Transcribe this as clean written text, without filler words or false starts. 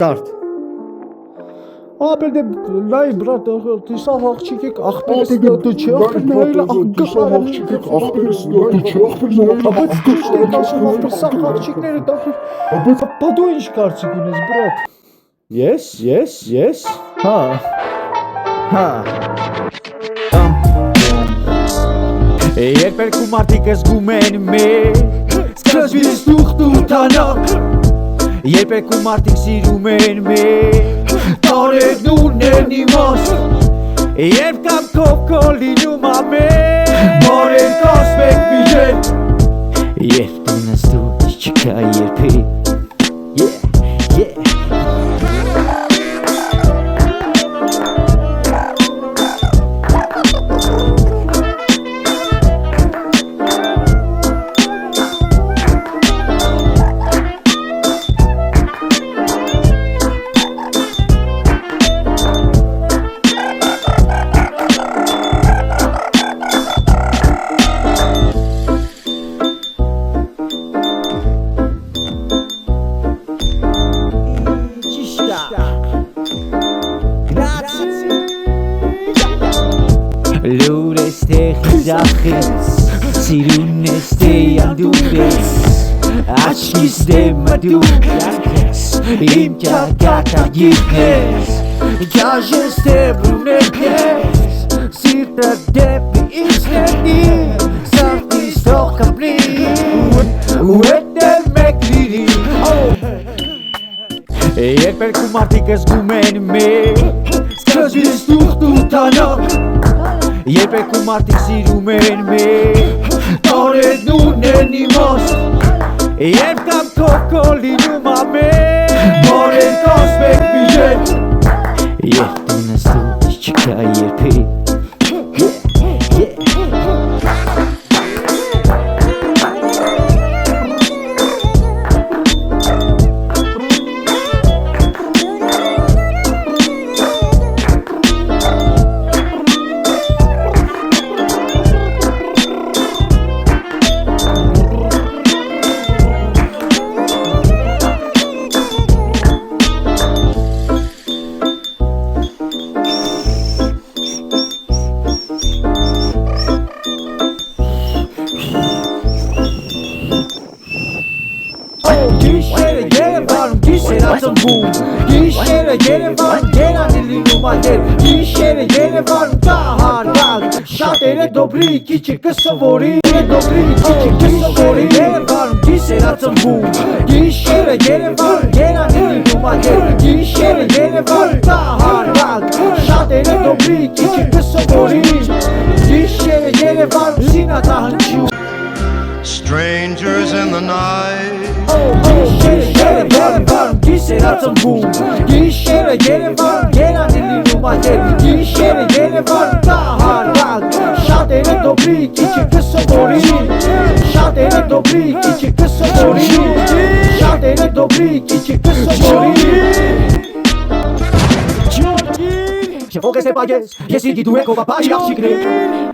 Start. Ապեր դե լայ բրատ դիսա աղջիկ եք ախպերս դու չի ախպեր նայել դիսա աղջիկ եք ախպերս դու չի ախպեր նայել բայց դու դե կասում ախպեր սա աղջիկները դա բա դու ինչ կարծիք ունես բրատ Yes Հա Երբերք ու մարդիկ զգում են մեզ Սկզբից դուխտ ու տանակ Երբերք ու մարդիկ սիրում են մեզ Տարերն ունեն իմաստ Երբ կամ կովքո լինում ամեն Բարեր կասվեք միջեր Երբ դու նստուց չկա երբի Լուր ես թե խիզախես, սիրուն ես թե անդուր ես, աչքիս դեմը դու յանքես, իմ ճակատագիրն ես, ճաժ ես թե բրունեք ես, սիրտը դեպի իսնենի, սարդիս թող կապնի, ու հետև մեկ լիրի Երբերք ու մարդիկ զգում են մեզ, սկզբից դուխտ ու տանակ Երբերք ու մարդիկ սիրում են մեզ Տարերն ունեն իմաստ Երբ կամ կովքո լինում ամեն Բարեր կասվեք միջեր Երբ դու նստուց չկա երբի Գիշերը Երևանում գիշեր ածնվում Գիշերը Երևանում գերանին լինում այդեր Գիշերը Երևանում տահարյակ Շատերը դոբրի քիչը կսովորի Դոբրի քիչը կսովորի Երևանում գիշեր ածնվում Գիշերը Երևանում գերանին լինում այդեր Գիշերը Երևանում տահարյակ Շատերը դոբրի քիչը կսովորի Գիշերը Երևանում սինատա հնչում Strangers in the night Գիշերը Երևանում գիշեր ածնվում Գիշերը Երևանում գերանին լինում այդեր Գիշերը Երևանում տահարյակ Շատերը դոբրի քիչը կսովորի Շատերը դոբրի քիչը կսովորի Շատերը դոբրի քիչը կսովորի Չողես է պագես, ես իգի դու եք ով ապարի աղջիկներ